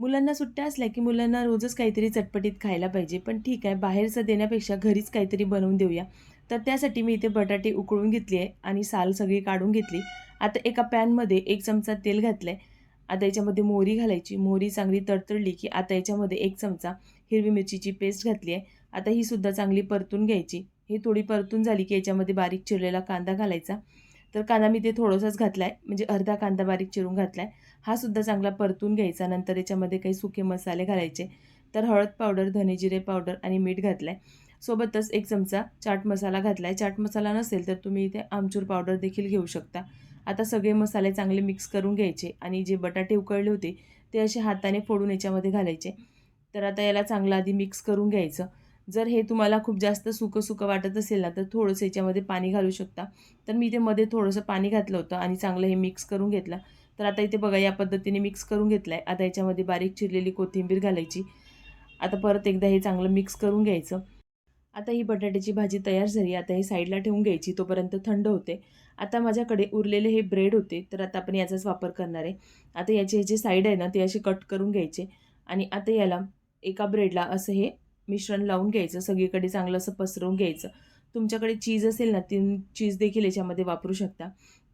मुलांना सुट्ट्या असल्या की मुलांना रोजच काहीतरी चटपटीत खायला पाहिजे. पण ठीक आहे, बाहेरचं देण्यापेक्षा घरीच काहीतरी बनवून देऊया. तर त्यासाठी मी इथे बटाटे उकळून घेतली आहे आणि साल सगळी काढून घेतली. आता एका पॅनमध्ये 1 चमचा तेल घातलं आहे. आता याच्यामध्ये मोहरी घालायची. मोहरी चांगली तडतडली की आता याच्यामध्ये 1 चमचा हिरवी मिरचीची पेस्ट घातली आहे. आता ही सुद्धा चांगली परतून घ्यायची. ही थोडी परतून झाली की याच्यामध्ये बारीक चिरलेला कांदा घालायचा. तर कांदा मी ते थोडासाच घातला आहे, म्हणजे अर्धा कांदा बारीक चिरून घातला आहे. हा सुद्धा चांगला परतून घ्यायचा. नंतर याच्यामध्ये काही सुके मसाले घालायचे. तर हळद पावडर, धने जिरे पावडर आणि मीठ घातलं आहे. सोबतच 1 चमचा चाट मसाला घातला आहे. चाट मसाला नसेल तर तुम्ही इथे आमचूर पावडर देखील घेऊ शकता. आता सगळे मसाले चांगले मिक्स करून घ्यायचे आणि जे बटाटे उकळले होते ते असे हाताने फोडून याच्यामध्ये घालायचे. तर आता याला चांगलं आधी मिक्स करून घ्यायचं. जर हे तुम्हाला खूप जास्त सुकं-सुकं वाटत असेल ना, तर थोडंसं याच्यामध्ये पाणी घालू शकता. तर मी इथे मध्ये थोडंसं पाणी घातलं होतं आणि चांगलं हे मिक्स करून घेतलं. तर आता इथे बघा या पद्धतीने मिक्स करून घेतलं आहे. आता याच्यामध्ये बारीक चिरलेली कोथिंबीर घालायची. आता परत एकदा हे चांगलं मिक्स करून घ्यायचं. आता ही बटाट्याची भाजी तयार झाली. आता ही साईडला ठेवून घ्यायची, तोपर्यंत थंड होते. आता माझ्याकडे उरलेले हे ब्रेड होते, तर आता आपण याचाच वापर करणार आहे. आता याचे हे जे साईड आहे ना, ते असे कट करून घ्यायचे आणि आता याला एका ब्रेडला असं हे मिश्रण लावून घ्यायचं. सगळीकडे चांगलं असं पसरवून घ्यायचं. तुमच्याकडे चीज असेल ना, ती चीज देखील याच्यामध्ये वापरू शकता.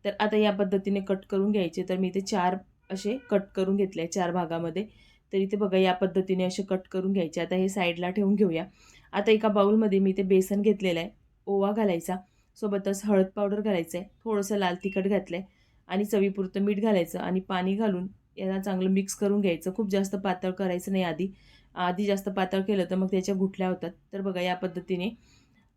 तर आता या पद्धतीने कट करून घ्यायचे. तर मी इथे 4 असे कट करून घेतले 4 भागामध्ये. तर इथे बघा या पद्धतीने असे कट करून घ्यायचे. आता हे साईडला ठेवून घेऊया. आता एका बाउलमध्ये मी ते बेसन घेतलेलं आहे. ओवा घालायचा, सोबतच हळद पावडर घालायचं आहे, थोडंसं लाल तिखट घातलं आहे आणि चवीपुरतं मीठ घालायचं आणि पाणी घालून याला चांगलं मिक्स करून घ्यायचं. खूप जास्त पातळ करायचं नाही आधी. आधी जास्त पातळ केलं तर मग त्याच्या गुठल्या होतात. तर बघा या पद्धतीने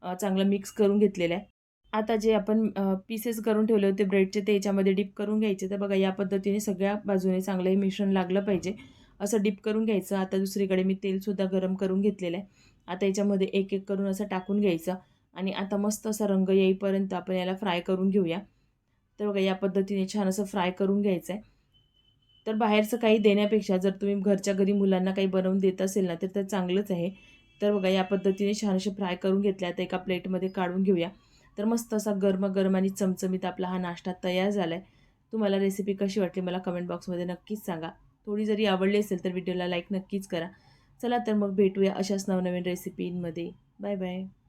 चांगलं मिक्स करून घेतलेलं आहे. आता जे आपण पीसेस करून ठेवले होते ब्रेडचे ते याच्यामध्ये डिप करून घ्यायचे. तर बघा या पद्धतीने सगळ्या बाजूने चांगलं हे मिश्रण लागलं पाहिजे. असं डिप करून घ्यायचं. आता दुसरीकडे मी तेलसुद्धा गरम करून घेतलेलं आहे. आता याच्यामध्ये एक-एक करून असं टाकून घ्यायचं आणि आता मस्त असा रंग येईपर्यंत आपण याला फ्राय करून घेऊया. तर बघा या पद्धतीने छान असं फ्राय करून घ्यायचं आहे. तर बाहेरचं काही देण्यापेक्षा जर तुम्ही घरच्या घरी मुलांना काही बनवून देत असेल ना, तर ते चांगलंच आहे. तर बघा या पद्धतीने छान असे फ्राय करून घेतले. आता एका प्लेटमध्ये काढून घेऊया. तर मस्त असा गरमागरम आणि चमचमीत आपला हा नाश्ता तयार झाला आहे. तुम्हाला रेसिपी कशी वाटली मला कमेंट बॉक्समध्ये नक्कीच सांगा. थोडी जरी आवडली असेल तर व्हिडिओला लाईक नक्कीच करा. चला तर मग भेटूया अशाच नवनवीन रेसिपींमध्ये. Bye bye.